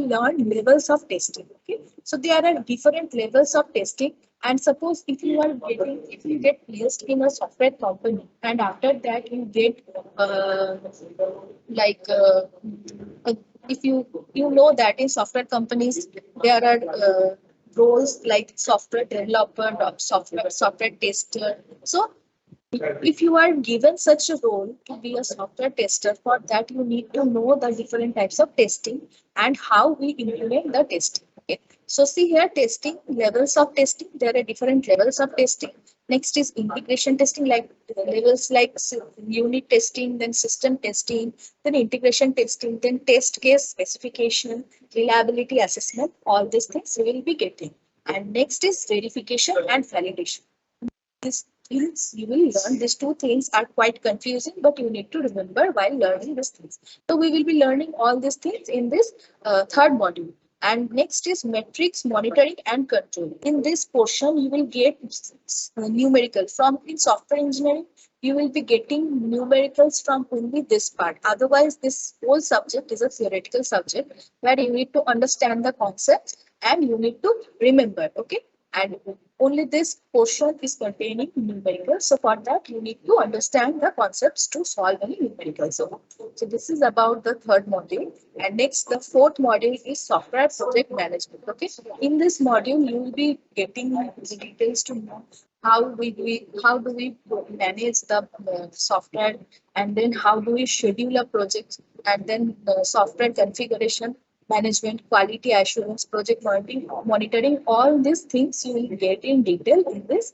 will learn levels of testing. Okay, so there are different levels of testing. And suppose if you get placed in a software company, and after that you get like uh, if you know that in software companies there are roles like software developer or software tester. So if you are given such a role to be a software tester, for that you need to know the different types of testing and how we implement the testing. Okay. So see here, testing, levels of testing. There are different levels of testing. Next is integration testing, like levels like unit testing, then system testing, then integration testing, then test case specification, reliability assessment. All these things we will be getting. And next is verification and validation. These things you will learn. These two things are quite confusing, but you need to remember while learning these things. So we will be learning all these things in this third module. And next is metrics, monitoring, and control. In this portion, you will get numerical. From in software engineering, you will be getting numericals from only this part. Otherwise, this whole subject is a theoretical subject where you need to understand the concepts and you need to remember. Okay, and only this portion is containing numericals. So for that, you need to understand the concepts to solve any numericals. So this is about the third module. And next, the fourth module is software project management. Okay. In this module, you will be getting the details to know how do we manage the software, and then how do we schedule a project, and then software configuration management, quality assurance, project monitoring, all these things you will get in detail in this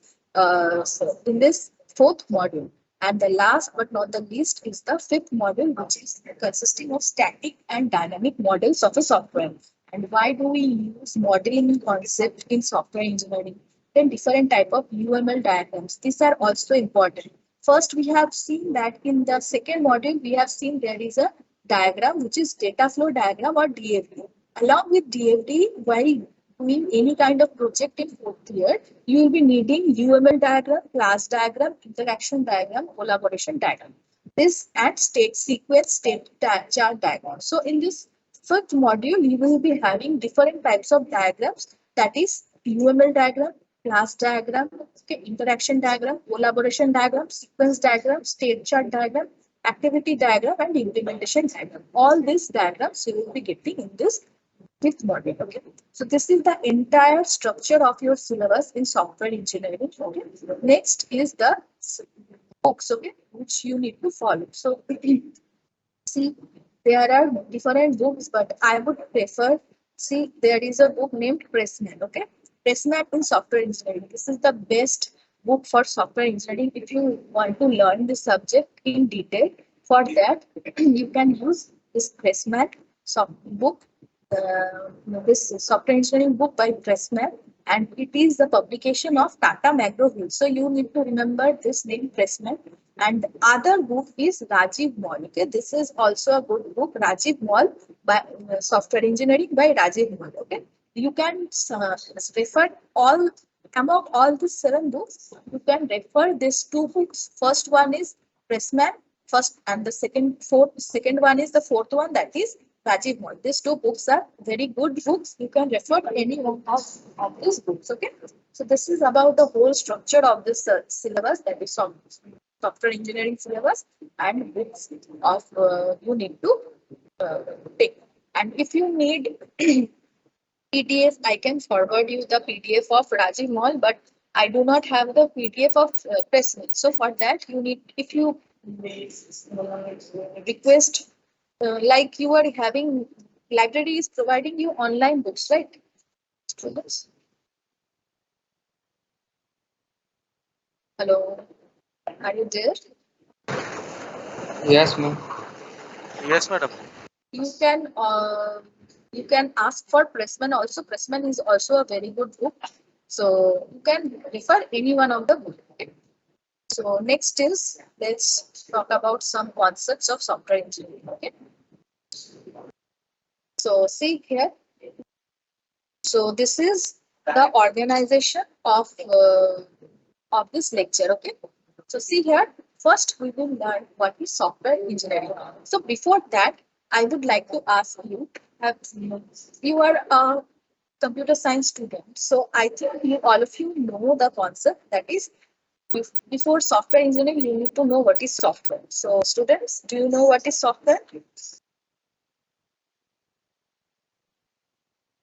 fourth module. And the last but not the least is the fifth module, which is consisting of static and dynamic models of a software. And why do we use modeling concept in software engineering? Then different type of UML diagrams. These are also important. First, we have seen that in the second module, we have seen there is a diagram, which is data flow diagram or DFD. Along with DFD, while doing any kind of project in fourth year, you will be needing UML diagram, class diagram, interaction diagram, collaboration diagram. This and state sequence state chart diagram. So in this fifth module, you will be having different types of diagrams, that is UML diagram, class diagram, okay, interaction diagram, collaboration diagram, sequence diagram, state chart diagram, activity diagram, and implementation diagram. All these diagrams you will be getting in this fifth module. Okay, so this is the entire structure of your syllabus in software engineering. Okay, next is the books, okay, which you need to follow. So see, there are different books, but I would prefer, see, there is a book named Pressman, okay? Pressman in software engineering. This is the best book for software engineering. If you want to learn the subject in detail, for that, you can use this Pressman book, this software engineering book by Pressman, and it is the publication of Tata McGraw-Hill. So you need to remember this name, Pressman. And the other book is Rajiv Mall. Okay, this is also a good book, Rajiv Mall by Software Engineering by Rajiv Mall. Okay, you can refer all among all these seven books. You can refer these two books. First one is Pressman, first, and the second one is the fourth one, that is Rajiv Mall. These two books are very good books. You can refer to any one of these books. Okay, so this is about the whole structure of this syllabus, that is software engineering syllabus, and books of you need to take. And if you need PDF, I can forward you the PDF of Rajiv Mall, but I do not have the PDF of Pressman. So for that, you need, if you request, like you are having, library is providing you online books, right? Students. Hello, are you there? Yes, ma'am. Yes, madam. You can you can ask for Pressman also. Pressman is also a very good book. So you can refer any one of the book. Okay? So next is, let's talk about some concepts of software engineering. Okay. So see here. So this is the organization of this lecture. Okay. So see here. First, we will learn what is software engineering. So before that, I would like to ask you, You are a computer science student, so I think all of you know the concept that is before software engineering, you need to know what is software. So, students, do you know what is software?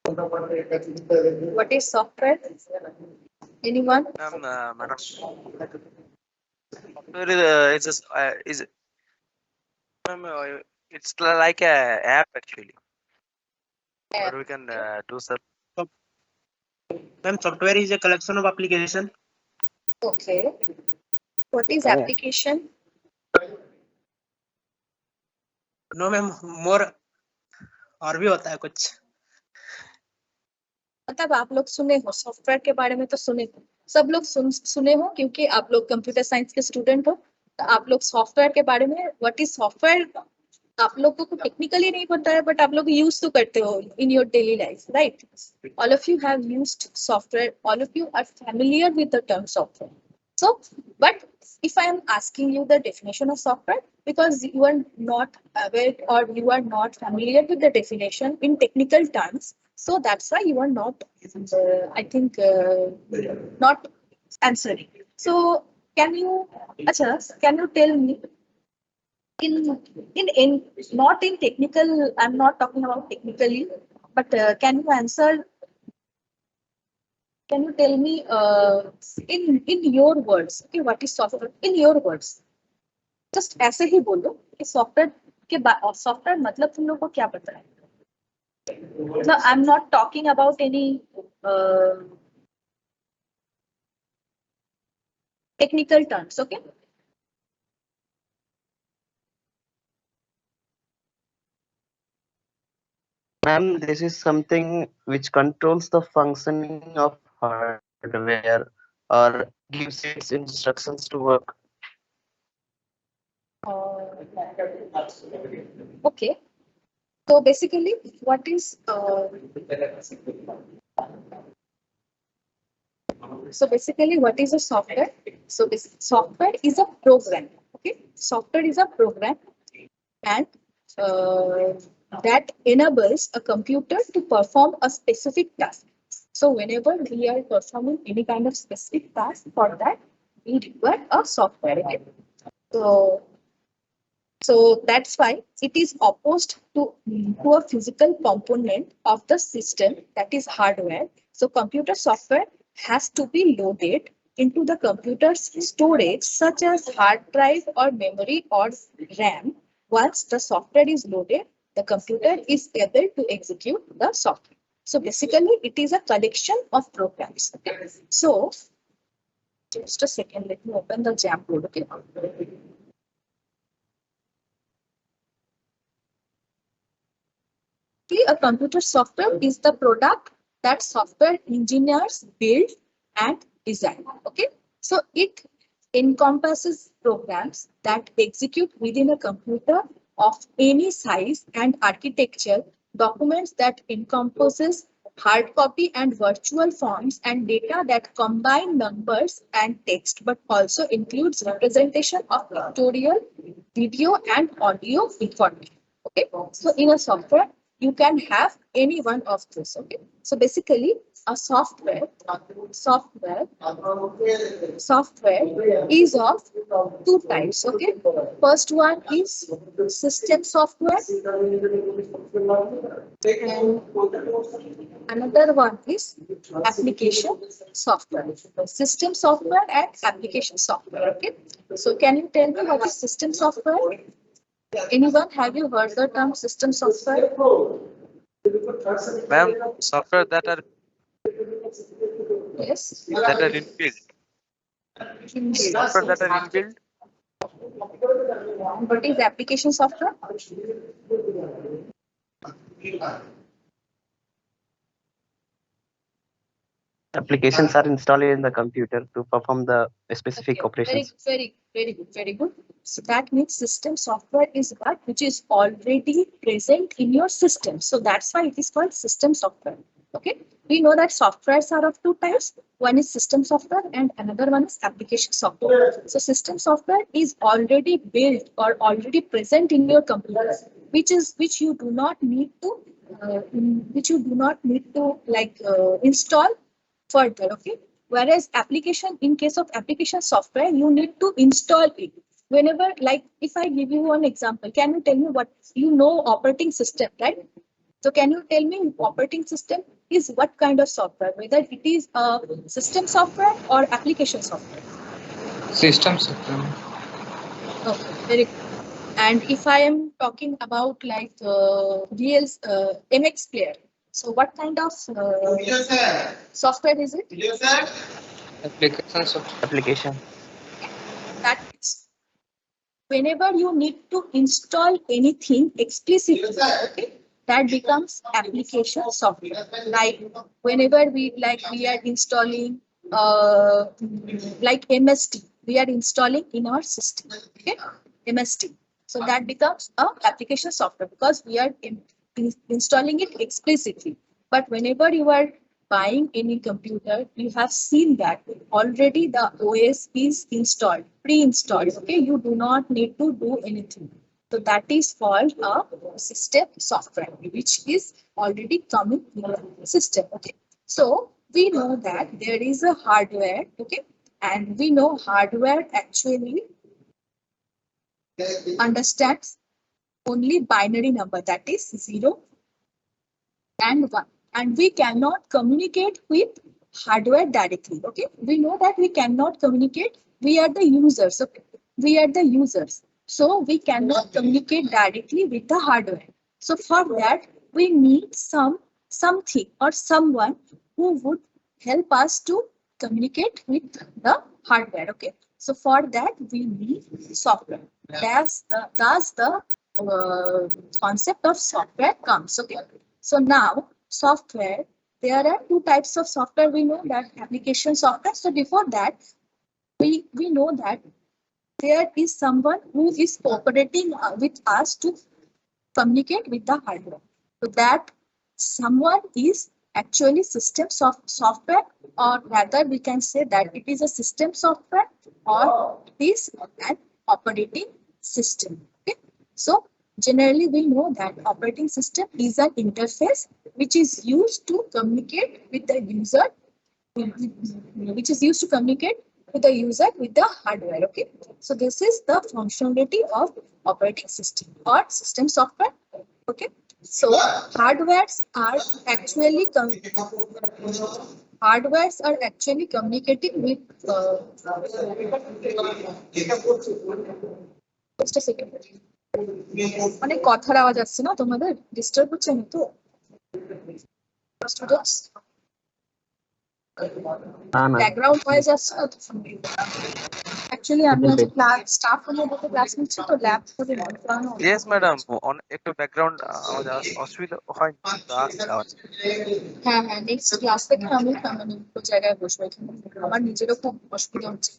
What is software? Anyone? Madam, software ma'am, it's like a app actually, Yeah. where we can do some. So, ma'am, software is a collection of application. Okay. What is Oh. application? No, ma'am, more और भी होता है कुछ. मतलब आप लोग सुने हो सॉफ्टवेयर के बारे में तो सुने हो सब लोग सुने हो क्योंकि आप लोग कंप्यूटर साइंस के स्टूडेंट हो तो आप लोग सॉफ्टवेयर के बारे में व्हाट इज सॉफ्टवेयर आप लोगों को टेक्निकली नहीं पता है बट आप लोग यूज तो करते हो in your daily life right all of you have used software all of you are familiar with the term software so but if I am asking you the definition of software because you are not aware or you are not familiar with the definition in technical terms so that's why you are not I think not answering so can you acha can you tell me in not in technical I'm not talking about technically but can you answer can you tell me in your words okay what is software in your words just ऐसे ही बोलो कि software के software मतलब तुम लोग को क्या पता है मतलब I am not talking about any technical terms okay Ma'am, this is something which controls the functioning of hardware or gives its instructions to work. okay so basically what is so basically what is a software so software is a program okay software is a program and that enables a computer to perform a specific task so whenever we are performing any kind of specific task for that we require a software okay? So that's why it is opposed to a physical component of the system that is hardware. So computer software has to be loaded into the computer's storage such as hard drive or memory or RAM. Once the software is loaded, the computer is able to execute the software. So basically it is a collection of programs. Okay? So just a second, let me open the jam code. Okay. A computer software is the product that software engineers build and design. Okay, so it encompasses programs that execute within a computer of any size and architecture, documents that encompasses hard copy and virtual forms, and data that combine numbers and text, but also includes representation of pictorial, video, and audio information. Okay, so in a software, you can have any one of this. Okay, so basically a software is of two types. Okay, first one is system software and another one is application software. System software and application software. Okay, so can you tell me what is system software? Anyone, have you heard the term system software? Ma'am, software that are Yes. inbuilt. Software that are inbuilt. What is application software? Applications are installed in the computer to perform the specific Okay, operations. very good. So that means system software is that which is already present in your system. So that's why it is called system software. Okay, we know that softwares are of two types. One is system software and another one is application software. So system software is already built or already present in your computer, which you do not need to which you do not need to install further. Okay. Whereas application, in case of application software, you need to install it. Whenever, like, if I give you one example, can you tell me what you know operating system, right? So can you tell me operating system is what kind of software, whether it is a system software or application software? System software. Okay, very good. And if I am talking about like MX player, so what kind of software is it? Application software. Application. That is, whenever you need to install anything explicitly, okay, that becomes application software. Like whenever we are installing like MST, we are installing in our system. Okay, MST. So that becomes a application software because we are installing it explicitly. But whenever you are buying any computer, you have seen that already the OS is installed, pre-installed. Okay, you do not need to do anything. So that is called a system software, which is already coming in the system. Okay, so we know that there is a hardware. Okay, and we know hardware actually understands only binary number, that is 0 and 1, and we cannot communicate with hardware directly. Okay, we know that we cannot communicate, we are the users. Okay, we are the users, so we cannot communicate directly with the hardware. So for that we need something or someone who would help us to communicate with the hardware. Okay, so for that we need software. That's the concept of software comes. Okay, so now software, there are two types of software. We know that application software. So before that, we know that there is someone who is cooperating with us to communicate with the hardware. So that someone is actually software, or rather we can say that it is a system software or it is an operating system. Okay, so generally we know that operating system is an interface which is used to communicate with the user, which is used to communicate with the user with the hardware. Okay, so this is the functionality of operating system or system software. Okay, so actually hardwares are actually communicating with just a second. অনেক কথার আওয়াজ আসছে না তোমাদের, disturb হচ্ছে না তো students? না না, ব্যাকগ্রাউন্ড ভয়েস আসছে না তো? অ্যাকচুয়ালি আমি little আজ bit. ক্লাস স্টাফ রুমে বসে ক্লাস নিচ্ছি তো ল্যাব করে পড়ানো। ইয়েস ম্যাডাম, একটু ব্যাকগ্রাউন্ড আওয়াজ অসুবিধা হয় তো আসছে আওয়াজ। হ্যাঁ হ্যাঁ, নেক্সট ক্লাস থেকে আমি দুটো জায়গায় বসবো, এখানে আমার নিজেরও খুব অসুবিধা হচ্ছে।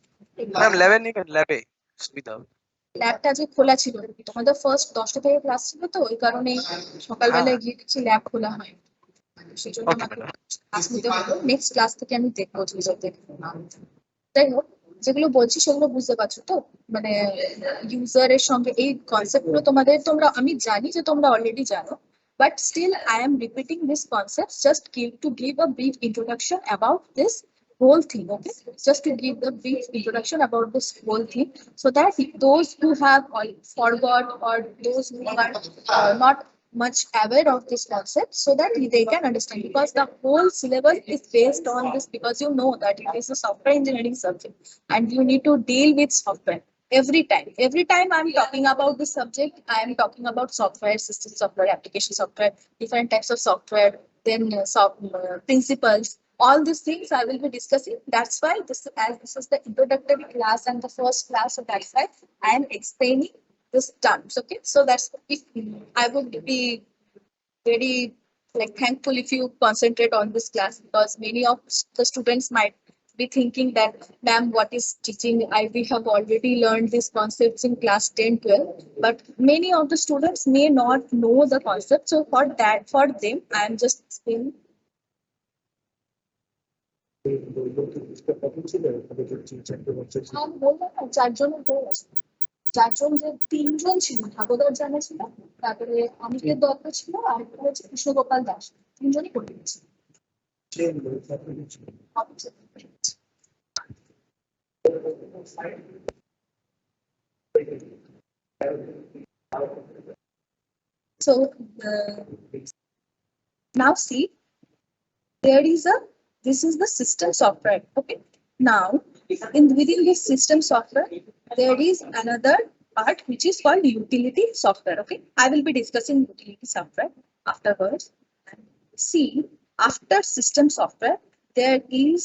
ম্যাম ল্যাবে নেবেন, ল্যাবে সুবিধা হবে। ল্যাবটা যে খোলা ছিল, তোমাদের ফার্স্ট 10টা থেকে ক্লাস ছিল তো ওই কারণে সকালবেলায় গিয়ে দেখছি ল্যাব খোলা হয়, সেই জন্য ওকে আমাকে ম্যাডাম। ক্লাস নিতে হলো। নেক্সট ক্লাস থেকে আমি দেখবো যাই হোক, যেগুলো বলছি সেগুলো বুঝতে পারছো তো? মানে ইউজারের সঙ্গে এই কনসেপ্ট গুলো তোমরা আমি জানি যে তোমরা অলরেডি জানো, but still I am repeating this concept just to give a brief introduction about this whole thing. Okay, just to give the brief introduction about this whole thing, so that those who have all forgot or those who are not much aware of this concept, so that they can understand, because the whole syllabus is based on this, because you know that it is a software engineering subject and you need to deal with software every time I'm talking about this subject. I am talking about software, system software, application software, different types of software, then principles, all these things I will be discussing. That's why this is the introductory class and the first class, so that's why I am explaining this terms. Okay, so that's, if I would be very thankful if you concentrate on this class, because many of the students might be thinking that, ma'am, what is teaching? We have already learned these concepts in class 10, 12, but many of the students may not know the concept. So for them, I am just explaining. আমি বললাম না, 4 জনের হয়ে গেছে, চারজন যে তিনজন ছিল, ভাগবত জানা ছিল, তারপরে অমিতের দত্ত ছিল, আর একটা হচ্ছে কৃষ্ণগোপাল দাস, তিনজনই করে দিয়েছে। So now see, this is the system software. Okay, now within this system software there is another part which is called utility software. Okay, I will be discussing utility software afterwards. See, after system software there is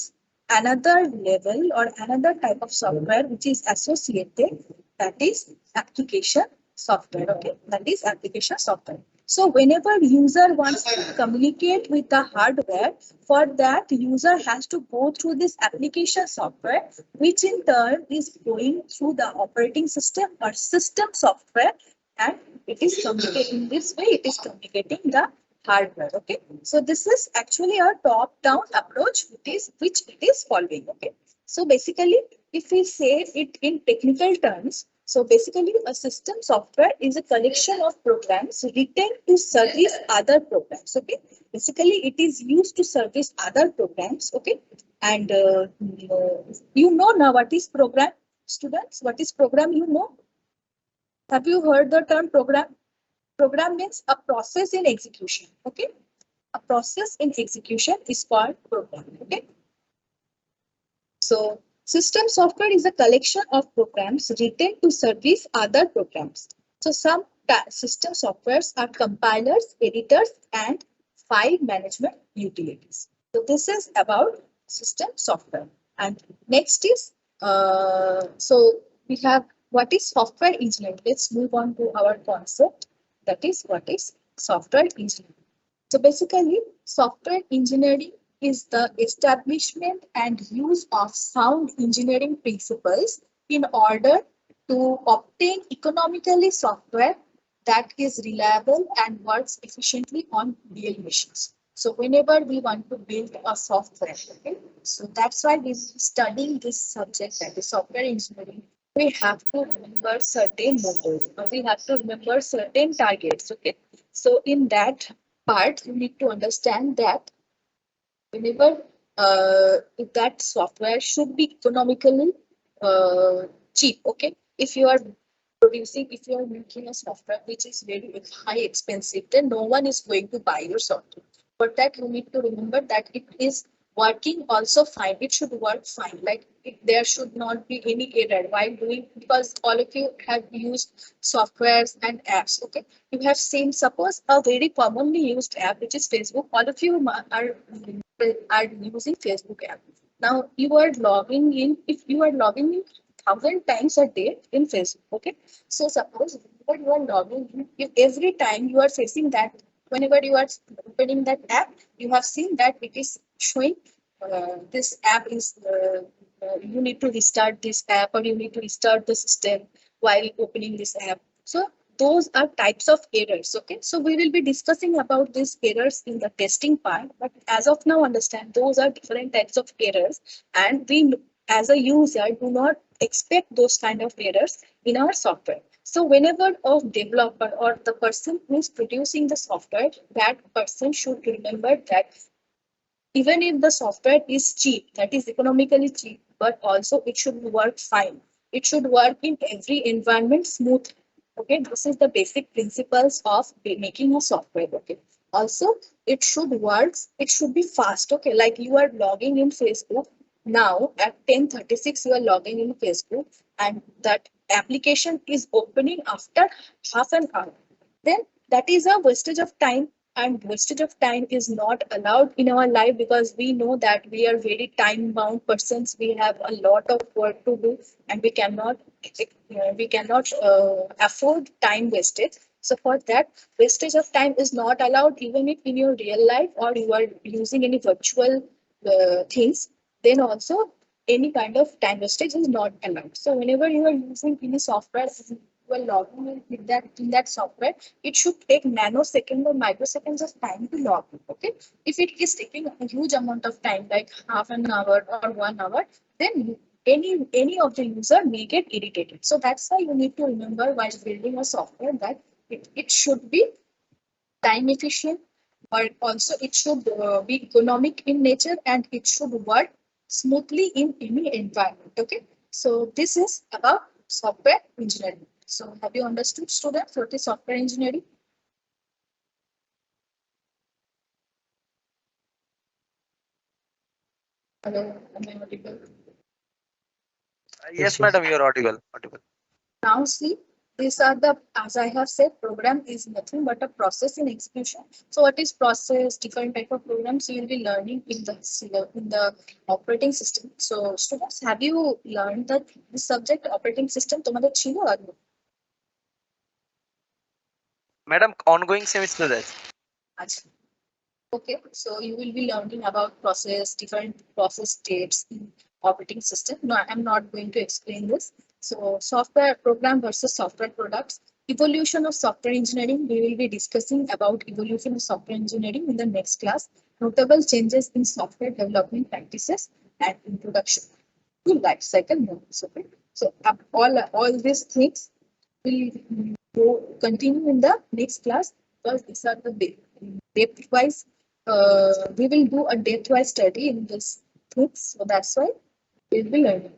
another level or another type of software which is associated, that is application software. Okay, that is application software. So whenever user wants to communicate with the hardware, for that user has to go through this application software, which in turn is going through the operating system or system software, and it is communicating this way, it is communicating the hardware. Okay, so this is actually a top down approach which it is following. Okay, so basically if we say it in technical terms, so basically a system software is a collection of programs written to service other programs. Okay, basically it is used to service other programs. Okay, and you know now what is program, students, what is program, you know? Have you heard the term program? Program means a process in execution. Okay, a process in execution is called program. Okay, so system software is a collection of programs written to service other programs. So some system softwares are compilers, editors, and file management utilities. So this is about system software. And next is, so we have what is software engineering. Let's move on to our concept. That is, what is software engineering. So basically, software engineering is the establishment and use of sound engineering principles in order to obtain economically software that is reliable and works efficiently on real machines. So whenever we want to build a software, okay, so that's why we study this subject, that is software engineering. We have to remember certain mottos, or we have to remember certain targets. Okay, so in that part, you need to understand that whenever that software should be economically cheap. Okay, if you are producing, if you are making a software which is very high expensive, then no one is going to buy your software. For that, you need to remember that it is working also fine. It should work fine. Like there should not be any error while doing, because all of you have used softwares and apps. Okay, you have seen, suppose a very commonly used app which is Facebook. All of you are using Facebook app. Now you are logging in. If you are logging in 1,000 times a day in Facebook, okay. So suppose whenever you are logging in, if every time you are facing that, whenever you are opening that app, you have seen that it is showing this app is you need to restart this app, or you need to restart the system while opening this app. So those are types of errors. Okay, so we will be discussing about these errors in the testing part, but as of now understand those are different types of errors, and we as a user do not expect those kind of errors in our software. So whenever a developer or the person who is producing the software, that person should remember that even if the software is cheap, that is economically cheap, but also it should work fine. It should work in every environment smooth. Okay, this is the basic principles of making a software. Okay, also it should work, it should be fast. Okay, like you are logging in Facebook now at 10:36, you are logging in Facebook, and that application is opening after half an hour. Then that is a wastage of time, and wastage of time is not allowed in our life, because we know that we are very time bound persons. We have a lot of work to do, and we cannot afford time wastage. So for that, wastage of time is not allowed, even if in your real life or you are using any virtual things, then also any kind of time wastage is not allowed. So whenever you are using any software, you are logging in with that in that software, it should take nanosecond or microseconds of time to log in. Okay, if it is taking a huge amount of time, like half an hour or 1 hour, then any of the user may get irritated. So that's why you need to remember while building a software that it should be time efficient, but also it should be economic in nature and it should work smoothly in any environment. Okay, so this is about software engineering. So have you understood, students, what is software engineering? Hello, am I audible? Yes, Yes, madam, you are audible. Audible. Now see, these are the, as I have said, program is nothing but a process in execution. So what is process? Different type of programs you will be learning in the operating system. So students, have you learned that this subject operating system তোমাদের ছিল আর Madam, ongoing semester আছে। আচ্ছা? Okay, so you will be learning about process, different process states in operating system. No, I'm not going to explain this. So software program versus software products. Evolution of software engineering. We will be discussing about evolution of software engineering in the next class. Notable changes in software development practices and introduction to life cycle models. Okay, so all these things will go continue in the next class because these are the depth wise. We will do a depth wise study in this things, so that's why we'll be learning.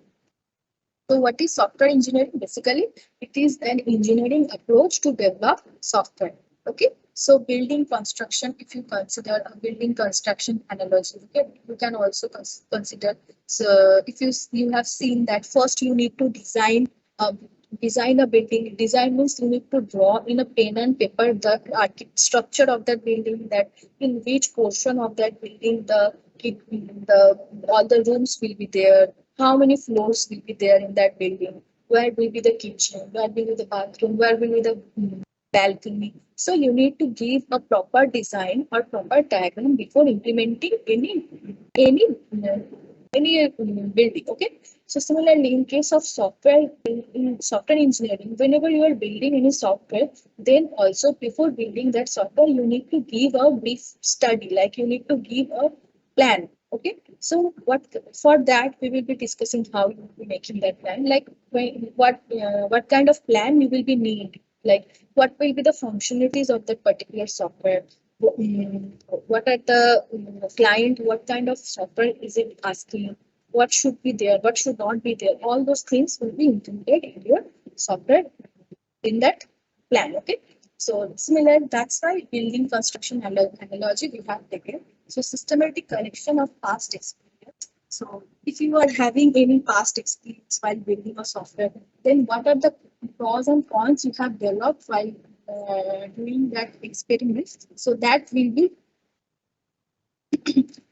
So what is software engineering? Basically, it is an engineering approach to develop software. Okay. So building construction, if you consider a building construction analogy, okay, you can also consider. So if you have seen that first you need to design a building. Design means you need to draw in a pen and paper the structure of that building, that in which portion of that building the all the rooms will be there, how many floors will be there in that building, where will be the kitchen, where will be the bathroom, where will be the balcony. So you need to give a proper design or proper diagram before implementing any uh, building. Okay. So similarly, in case of software, in software engineering, whenever you are building any software, then also before building that software, you need to give a brief study, like you need to give a plan. Okay, so for that we will be discussing how you will be making that plan, like what kind of plan you will be need, like what will be the functionalities of that particular software. What are the client, what kind of software is it asking, what should be there, what should not be there, all those things will be included in your software in that plan. Okay, so similar, that's why building construction analogy we have taken. So systematic collection of past experience. So if you are having any past experience while building a software, then what are the pros and cons you have developed while doing that experiment, so that will be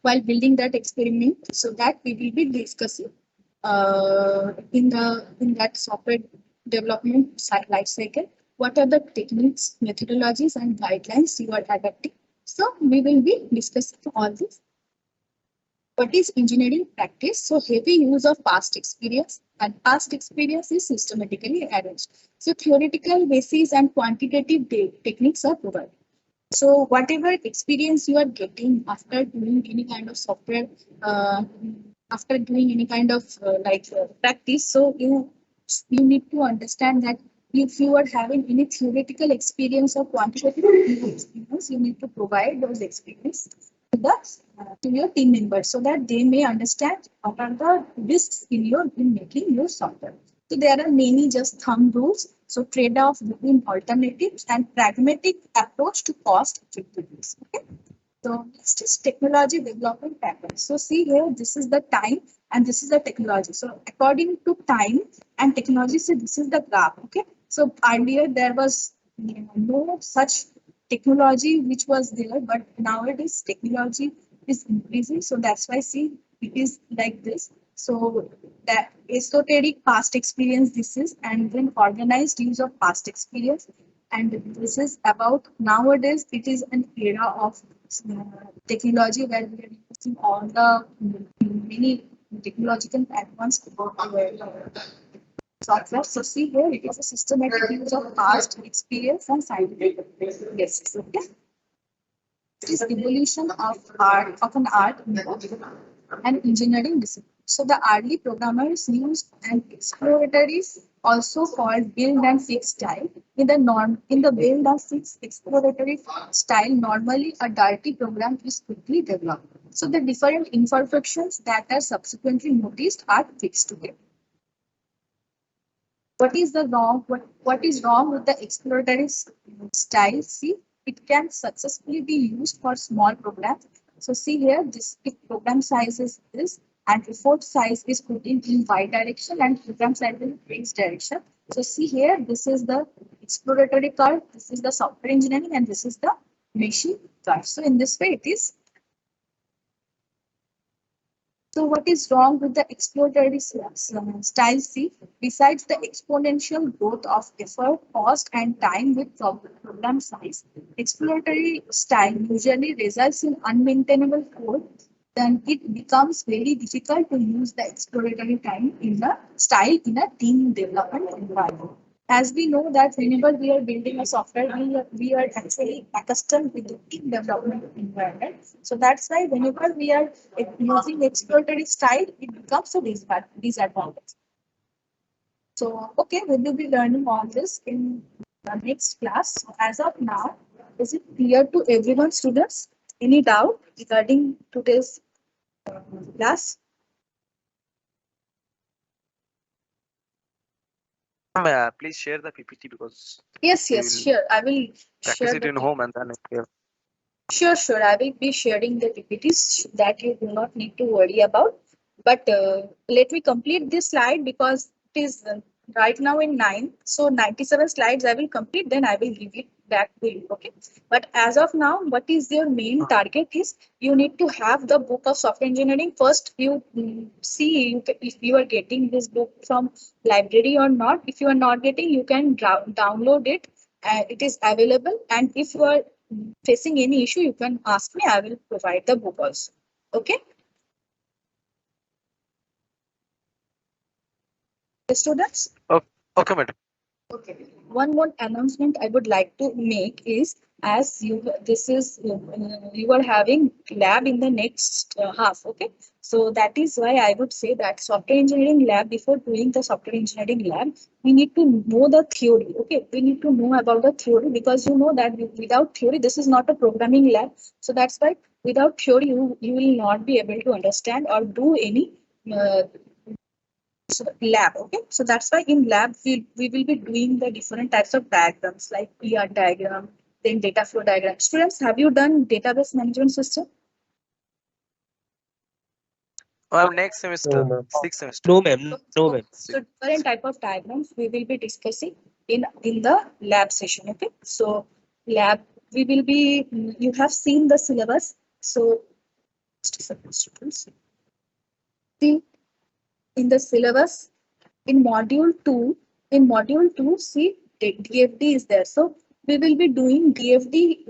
while building that experiment, so that we will be discussing in that software development life cycle. What are the techniques, methodologies, and guidelines you are adopting? So we will be discussing all this. What is engineering practice? So heavy use of past experience, and past experience is systematically arranged. So theoretical basis and quantitative techniques are provided. So whatever experience you are getting after doing any kind of software, after doing any kind of practice, so you need to understand that if you are having any theoretical experience or quantitative experience, you need to provide those experience to the to your team members, so that they may understand what are the risks in making your software. So there are many just thumb rules. So trade-off between alternatives and pragmatic approach to cost effectiveness. Okay. So next is technology development pattern. So see here, this is the time and this is the technology. So according to time and technology, so this is the graph. Okay. So earlier there was no such technology which was there, but nowadays technology is increasing. So that's why see it is like this. So that esoteric past experience this is, and then organized use of past experience. And this is about nowadays it is an era of technology where we are using all the many technological advanced software. So see here it is a systematic use of past experience and scientific basis. Okay. This is evolution of an art in the and engineering discipline. So the early programmers used an exploratory, also called build and fix style. In the build and fix exploratory style, normally a dirty program is quickly developed. So the different imperfections that are subsequently noticed are fixed together. What is wrong with the exploratory style? See, it can successfully be used for small programs. So see here, this if program size is this and report size is put in y direction and program size in x direction. So see here, this is the exploratory curve, this is the software engineering, and this is the machine curve. So in this way, it is. So what is wrong with the exploratory style C? Besides the exponential growth of effort, cost, and time with program size, exploratory style usually results in unmaintainable code. Then it becomes very difficult to use the exploratory time in the style in a team development environment. As we know that whenever we are building a software, we are actually accustomed with the team development environment. So that's why whenever we are using exploratory style, it becomes a disadvantage. So, okay, we will be learning all this in the next class. So as of now, is it clear to everyone, students? Any doubt regarding today's class? Please share the PPT because Yes, we yes, will sure. I will practice share it the in home and then we'll Sure, sure. I will be sharing the PPTs that you do not need to worry about. But let me complete this slide because it is right now in 9. So 97 slides I will complete, then I will give it back to you. Okay. But as of now, what is your main target is you need to have the book of software engineering. First, you see if you are getting this book from library or not. If you are not getting, you can download it. It is available. And if you are facing any issue, you can ask me. I will provide the book also. Okay, students. okay, okay, madam. Okay. One more announcement I would like to make is as you are having lab in the next half. Okay, so that is why I would say that software engineering lab, before doing the software engineering lab, we need to know the theory. Okay, we need to know about the theory because you know that without theory this is not a programming lab. So that's why without theory you will not be able to understand or do any uh, so lab. Okay, so that's why in lab we will be doing the different types of diagrams like PR diagram, then data flow diagram. Students, have you done database management system? Next semester, No, ma'am. sixth semester. No, ma'am. No, So, ma'am. so different type of diagrams we will be discussing in the lab session. Okay, so lab we will be you have seen the syllabus. So just a second, students. See in the syllabus in module 2 see DFD is there, so we will be doing DFD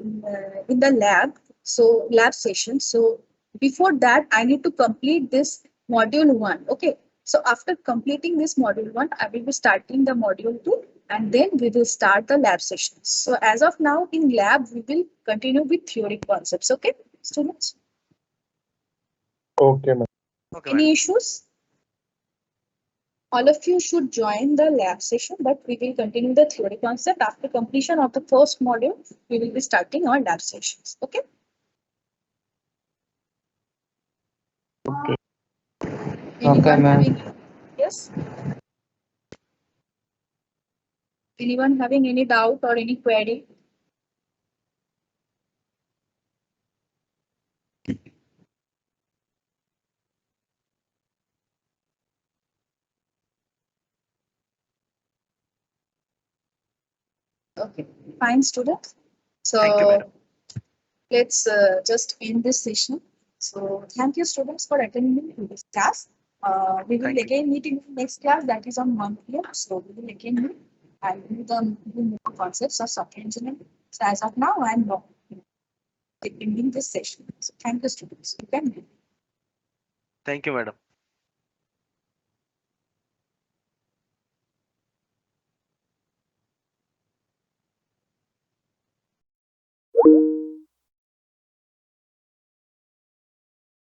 in the lab, so lab session. So before that I need to complete this module 1. Okay, so after completing this module 1 I will be starting the module 2 and then we will start the lab sessions. So as of now in lab we will continue with theory concepts. Okay, students, Okay, ma'am. Okay, any madam. issues? All of you should join the lab session, but we will continue the theory concept. After completion of the first module, we will be starting our lab sessions. Okay? Okay. Anyone ma'am. having yes? Anyone having any doubt or any query? Okay, fine, students. Thank you, So madam. let's just end this session. So thank you, students, for attending this class. We will Thank you. again meet in the next class, that is on 1 p.m. So we will again meet and do the more concepts of software engineering. So as of now, I'm ending this session. So thank you, students. You can leave. Thank you, madam.